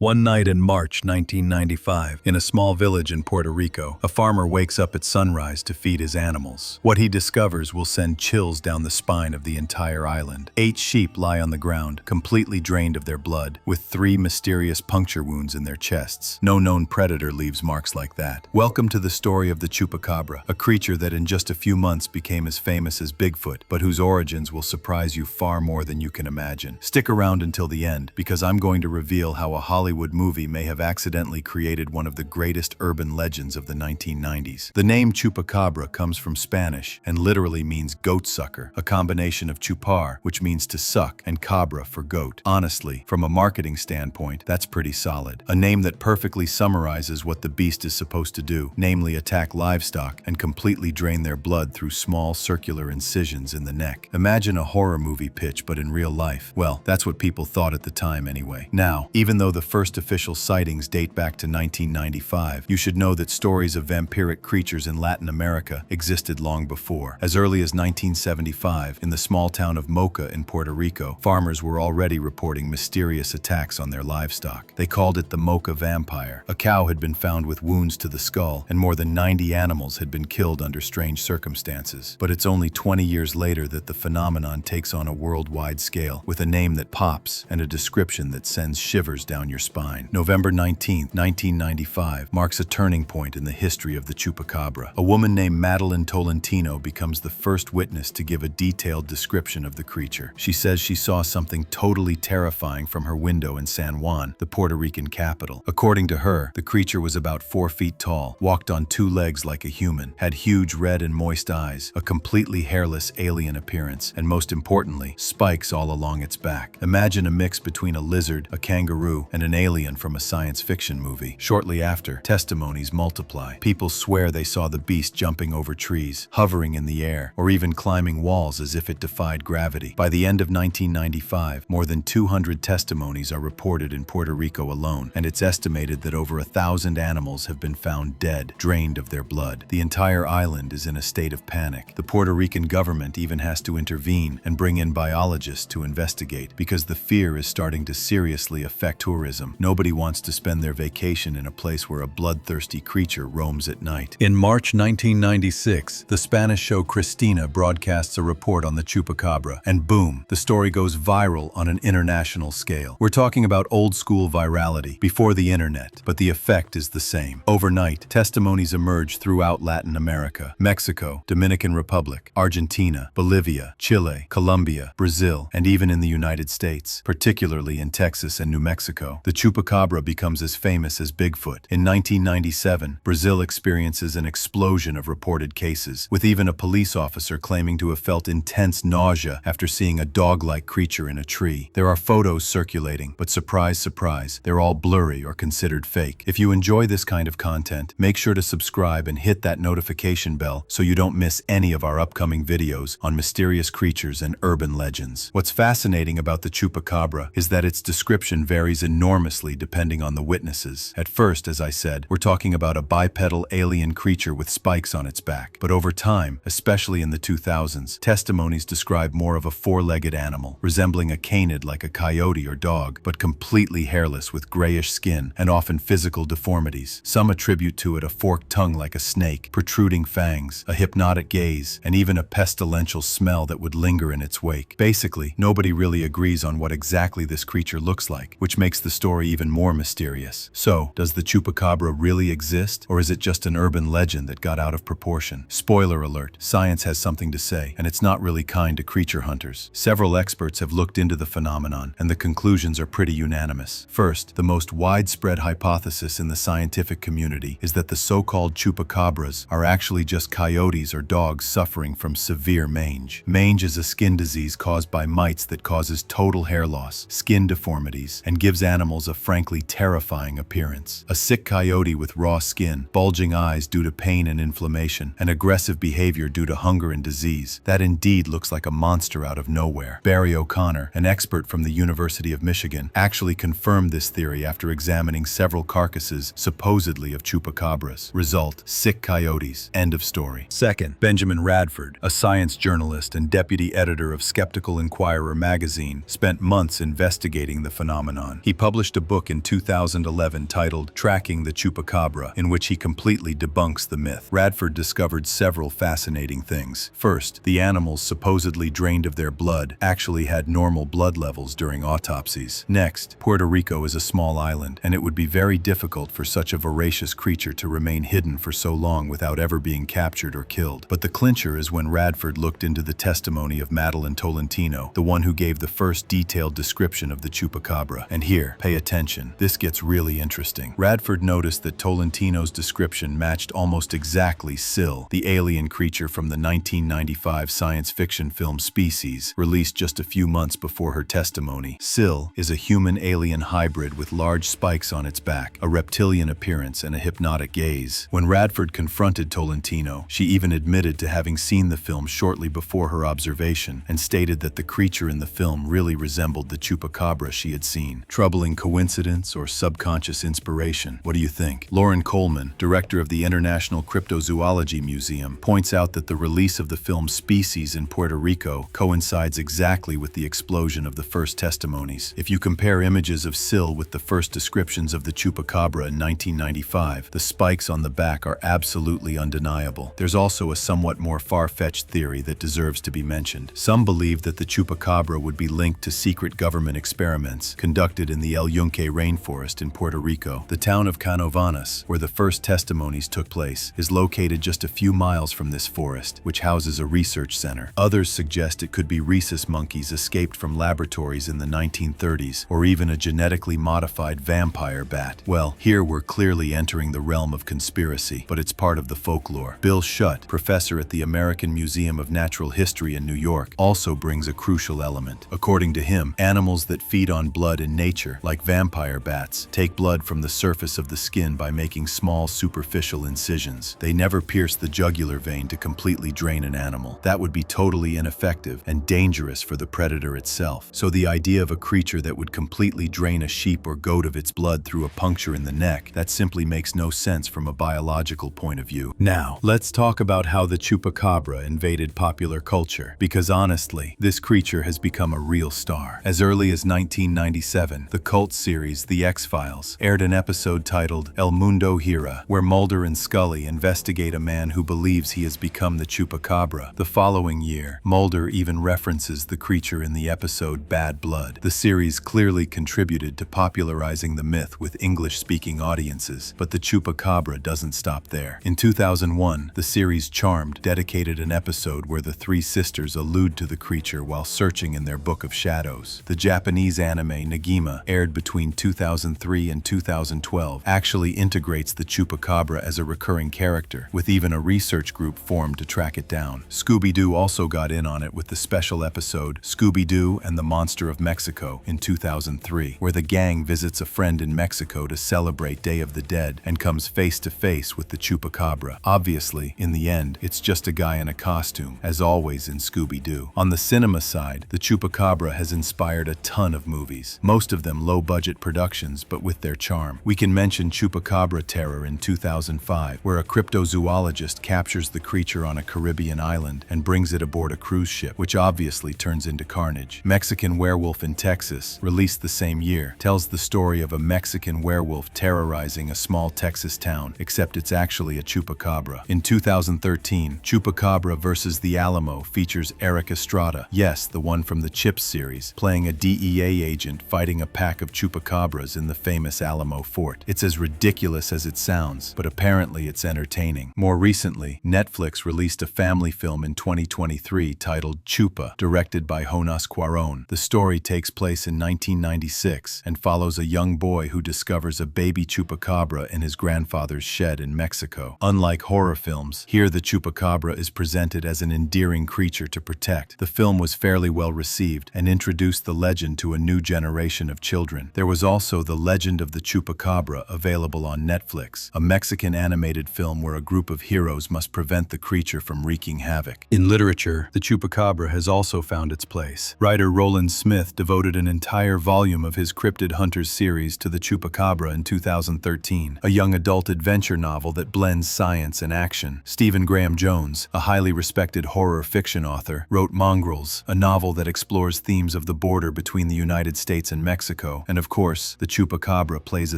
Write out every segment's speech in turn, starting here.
One night in March 1995, in a small village in Puerto Rico, a farmer wakes up at sunrise to feed his animals. What he discovers will send chills down the spine of the entire island. 8 sheep lie on the ground, completely drained of their blood, with 3 mysterious puncture wounds in their chests. No known predator leaves marks like that. Welcome to the story of the Chupacabra, a creature that in just a few months became as famous as Bigfoot, but whose origins will surprise you far more than you can imagine. Stick around until the end, because I'm going to reveal how a Hollywood movie may have accidentally created one of the greatest urban legends of the 1990s. The name Chupacabra comes from Spanish and literally means goat sucker, a combination of chupar, which means to suck, and cabra for goat. Honestly, from a marketing standpoint, that's pretty solid. A name that perfectly summarizes what the beast is supposed to do, namely attack livestock and completely drain their blood through small circular incisions in the neck. Imagine a horror movie pitch, but in real life. Well, that's what people thought at the time anyway. Now, even though the first official sightings date back to 1995, you should know that stories of vampiric creatures in Latin America existed long before. As early as 1975, in the small town of Moca in Puerto Rico, farmers were already reporting mysterious attacks on their livestock. They called it the Moca vampire. A cow had been found with wounds to the skull, and more than 90 animals had been killed under strange circumstances. But it's only 20 years later that the phenomenon takes on a worldwide scale, with a name that pops and a description that sends shivers down your spine. November 19, 1995 marks a turning point in the history of the Chupacabra. A woman named Madelyne Tolentino becomes the first witness to give a detailed description of the creature. She says she saw something totally terrifying from her window in San Juan, the Puerto Rican capital. According to her, the creature was about 4 feet tall, walked on 2 legs like a human, had huge red and moist eyes, a completely hairless alien appearance, and most importantly, spikes all along its back. Imagine a mix between a lizard, a kangaroo, and an alien from a science fiction movie. Shortly after, testimonies multiply. People swear they saw the beast jumping over trees, hovering in the air, or even climbing walls as if it defied gravity. By the end of 1995, more than 200 testimonies are reported in Puerto Rico alone, and it's estimated that over 1,000 animals have been found dead, drained of their blood. The entire island is in a state of panic. The Puerto Rican government even has to intervene and bring in biologists to investigate, because the fear is starting to seriously affect tourism. Nobody wants to spend their vacation in a place where a bloodthirsty creature roams at night. In March 1996, the Spanish show Christina broadcasts a report on the Chupacabra, and boom, the story goes viral on an international scale. We're talking about old-school virality, before the internet, but the effect is the same. Overnight, testimonies emerge throughout Latin America, Mexico, Dominican Republic, Argentina, Bolivia, Chile, Colombia, Brazil, and even in the United States, particularly in Texas and New Mexico. The Chupacabra becomes as famous as Bigfoot. In 1997, Brazil experiences an explosion of reported cases, with even a police officer claiming to have felt intense nausea after seeing a dog-like creature in a tree. There are photos circulating, but surprise, surprise, they're all blurry or considered fake. If you enjoy this kind of content, make sure to subscribe and hit that notification bell so you don't miss any of our upcoming videos on mysterious creatures and urban legends. What's fascinating about the Chupacabra is that its description varies enormously depending on the witnesses. At first, as I said, we're talking about a bipedal alien creature with spikes on its back. But over time, especially in the 2000s, testimonies describe more of a 4-legged animal, resembling a canid like a coyote or dog, but completely hairless with grayish skin and often physical deformities. Some attribute to it a forked tongue like a snake, protruding fangs, a hypnotic gaze, and even a pestilential smell that would linger in its wake. Basically, nobody really agrees on what exactly this creature looks like, which makes the story even more mysterious. So, does the Chupacabra really exist, or is it just an urban legend that got out of proportion? Spoiler alert, science has something to say, and it's not really kind to creature hunters. Several experts have looked into the phenomenon, and the conclusions are pretty unanimous. First, the most widespread hypothesis in the scientific community is that the so-called Chupacabras are actually just coyotes or dogs suffering from severe mange. Mange is a skin disease caused by mites that causes total hair loss, skin deformities, and gives animals a frankly terrifying appearance. A sick coyote with raw skin, bulging eyes due to pain and inflammation, and aggressive behavior due to hunger and disease. That indeed looks like a monster out of nowhere. Barry O'Connor, an expert from the University of Michigan, actually confirmed this theory after examining several carcasses supposedly of Chupacabras. Result: sick coyotes. End of story. Second, Benjamin Radford, a science journalist and deputy editor of Skeptical Inquirer magazine, spent months investigating the phenomenon. He published published a book in 2011 titled Tracking the Chupacabra, in which he completely debunks the myth. Radford discovered several fascinating things. First, the animals supposedly drained of their blood actually had normal blood levels during autopsies. Next, Puerto Rico is a small island, and it would be very difficult for such a voracious creature to remain hidden for so long without ever being captured or killed. But the clincher is when Radford looked into the testimony of Madelyne Tolentino, the one who gave the first detailed description of the Chupacabra. And here, pay attention, this gets really interesting. Radford noticed that Tolentino's description matched almost exactly Syl, the alien creature from the 1995 science fiction film Species, released just a few months before her testimony. Syl is a human-alien hybrid with large spikes on its back, a reptilian appearance, and a hypnotic gaze. When Radford confronted Tolentino, she even admitted to having seen the film shortly before her observation and stated that the creature in the film really resembled the Chupacabra she had seen. Troubling coincidence or subconscious inspiration? What do you think? Lauren Coleman, director of the International Cryptozoology Museum, points out that the release of the film Species in Puerto Rico coincides exactly with the explosion of the first testimonies. If you compare images of Syl with the first descriptions of the Chupacabra in 1995, the spikes on the back are absolutely undeniable. There's also a somewhat more far-fetched theory that deserves to be mentioned. Some believe that the Chupacabra would be linked to secret government experiments conducted in the El Yunque rainforest in Puerto Rico. The town of Canovanas, where the first testimonies took place, is located just a few miles from this forest, which houses a research center. Others suggest it could be rhesus monkeys escaped from laboratories in the 1930s, or even a genetically modified vampire bat. Well, here we're clearly entering the realm of conspiracy, but it's part of the folklore. Bill Schutt, professor at the American Museum of Natural History in New York, also brings a crucial element. According to him, animals that feed on blood in nature, like vampire bats, take blood from the surface of the skin by making small superficial incisions. They never pierce the jugular vein to completely drain an animal. That would be totally ineffective and dangerous for the predator itself. So the idea of a creature that would completely drain a sheep or goat of its blood through a puncture in the neck, that simply makes no sense from a biological point of view. Now, let's talk about how the Chupacabra invaded popular culture, because honestly, this creature has become a real star. As early as 1997, the cult series The X-Files aired an episode titled El Mundo Gira, where Mulder and Scully investigate a man who believes he has become the Chupacabra. The following year, Mulder even references the creature in the episode Bad Blood. The series clearly contributed to popularizing the myth with English-speaking audiences, but the Chupacabra doesn't stop there. In 2001, the series Charmed dedicated an episode where the three sisters allude to the creature while searching in their book of shadows. The Japanese anime Negima, aired between 2003 and 2012, actually integrates the Chupacabra as a recurring character, with even a research group formed to track it down. Scooby-Doo also got in on it with the special episode Scooby-Doo and the Monster of Mexico in 2003, where the gang visits a friend in Mexico to celebrate Day of the Dead and comes face to face with the Chupacabra. Obviously, in the end, it's just a guy in a costume, as always in Scooby-Doo. On the cinema side, the Chupacabra has inspired a ton of movies, most of them low-budget productions but with their charm. We can mention Chupacabra Terror in 2005, where a cryptozoologist captures the creature on a Caribbean island and brings it aboard a cruise ship, which obviously turns into carnage. Mexican Werewolf in Texas, released the same year, tells the story of a Mexican werewolf terrorizing a small Texas town, except it's actually a Chupacabra. In 2013, Chupacabra vs. the Alamo features Eric Estrada, yes, the one from the Chips series, playing a DEA agent fighting a pack of Chupacabras in the famous Alamo Fort. It's as ridiculous as it sounds, but apparently it's entertaining. More recently, Netflix released a family film in 2023 titled Chupa, directed by Jonas Cuarón. The story takes place in 1996 and follows a young boy who discovers a baby Chupacabra in his grandfather's shed in Mexico. Unlike horror films, here the Chupacabra is presented as an endearing creature to protect. The film was fairly well received and introduced the legend to a new generation of children. There was also The Legend of the Chupacabra, available on Netflix, a Mexican animated film where a group of heroes must prevent the creature from wreaking havoc. In literature, the Chupacabra has also found its place. Writer Roland Smith devoted an entire volume of his Cryptid Hunters series to the Chupacabra in 2013, a young adult adventure novel that blends science and action. Stephen Graham Jones, a highly respected horror fiction author, wrote Mongrels, a novel that explores themes of the border between the United States and Mexico, And of course, the Chupacabra plays a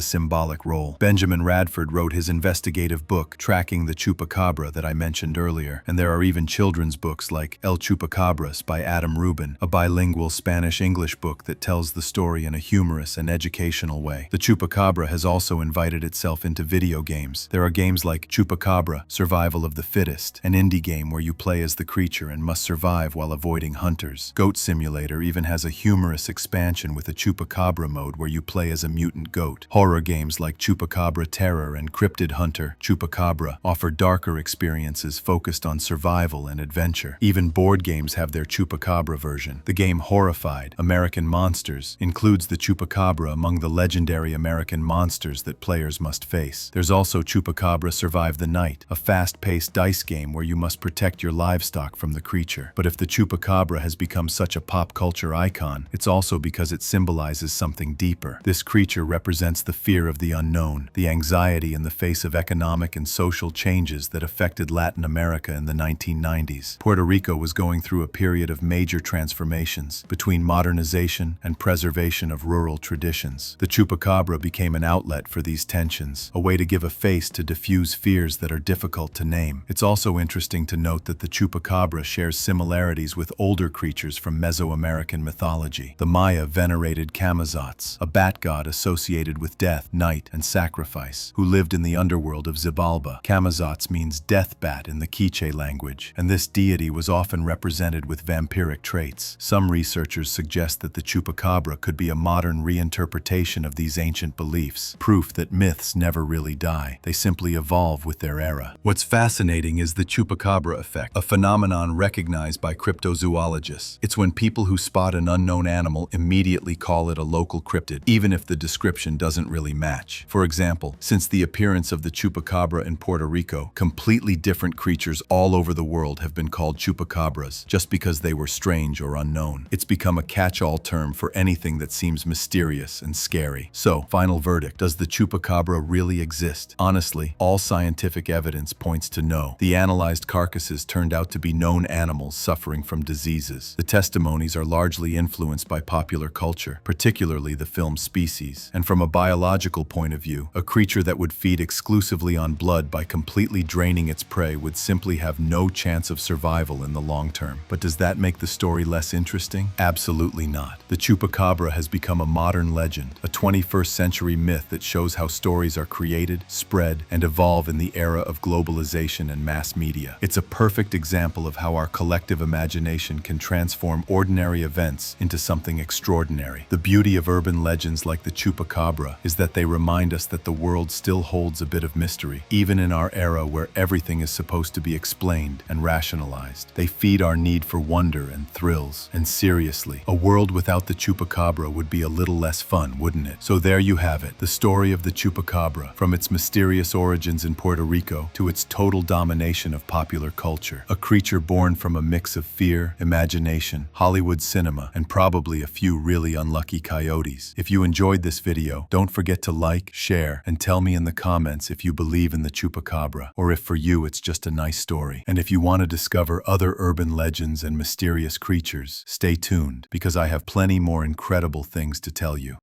symbolic role. Benjamin Radford wrote his investigative book, Tracking the Chupacabra, that I mentioned earlier, and there are even children's books like El Chupacabras by Adam Rubin, a bilingual Spanish-English book that tells the story in a humorous and educational way. The Chupacabra has also invited itself into video games. There are games like Chupacabra, Survival of the Fittest, an indie game where you play as the creature and must survive while avoiding hunters. Goat Simulator even has a humorous expansion with a Chupacabra mode where you play as a mutant goat. Horror games like Chupacabra Terror and Cryptid Hunter Chupacabra offer darker experiences focused on survival and adventure. Even board games have their Chupacabra version. The game Horrified, American Monsters includes the Chupacabra among the legendary American monsters that players must face. There's also Chupacabra Survive the Night, a fast-paced dice game where you must protect your livestock from the creature. But if the Chupacabra has become such a pop culture icon, it's also because it symbolizes something deeper. This creature represents the fear of the unknown, the anxiety in the face of economic and social changes that affected Latin America in the 1990s. Puerto Rico was going through a period of major transformations between modernization and preservation of rural traditions. The Chupacabra became an outlet for these tensions, a way to give a face to diffuse fears that are difficult to name. It's also interesting to note that the Chupacabra shares similarities with older creatures from Mesoamerican mythology. The Maya venerated Camazotz, a bat god associated with death, night, and sacrifice, who lived in the underworld of Xibalba. Camazotz means death bat in the Quiche language, and this deity was often represented with vampiric traits. Some researchers suggest that the Chupacabra could be a modern reinterpretation of these ancient beliefs, proof that myths never really die. They simply evolve with their era. What's fascinating is the Chupacabra effect, a phenomenon recognized by cryptozoologists. It's when people who spot an unknown animal immediately call it a local cryptid, even if the description doesn't really match. For example, since the appearance of the Chupacabra in Puerto Rico, completely different creatures all over the world have been called Chupacabras just because they were strange or unknown. It's become a catch-all term for anything that seems mysterious and scary. So, final verdict, does the Chupacabra really exist? Honestly, all scientific evidence points to no. The analyzed carcasses turned out to be known animals suffering from diseases. The testimonies are largely influenced by popular culture, particularly the film Species. And from a biological point of view, a creature that would feed exclusively on blood by completely draining its prey would simply have no chance of survival in the long term. But does that make the story less interesting? Absolutely not. The Chupacabra has become a modern legend, a 21st century myth that shows how stories are created, spread, and evolve in the era of globalization and mass media. It's a perfect example of how our collective imagination can transform ordinary events into something extraordinary. The beauty of urban legends like the Chupacabra is that they remind us that the world still holds a bit of mystery, even in our era where everything is supposed to be explained and rationalized. They feed our need for wonder and thrills. And seriously, a world without the Chupacabra would be a little less fun, wouldn't it? So there you have it, the story of the Chupacabra, from its mysterious origins in Puerto Rico to its total domination of popular culture. A creature born from a mix of fear, imagination, Hollywood cinema, and probably a few really unlucky coyotes. If you enjoyed this video, don't forget to like, share, and tell me in the comments if you believe in the Chupacabra, or if for you it's just a nice story. And if you want to discover other urban legends and mysterious creatures, stay tuned, because I have plenty more incredible things to tell you.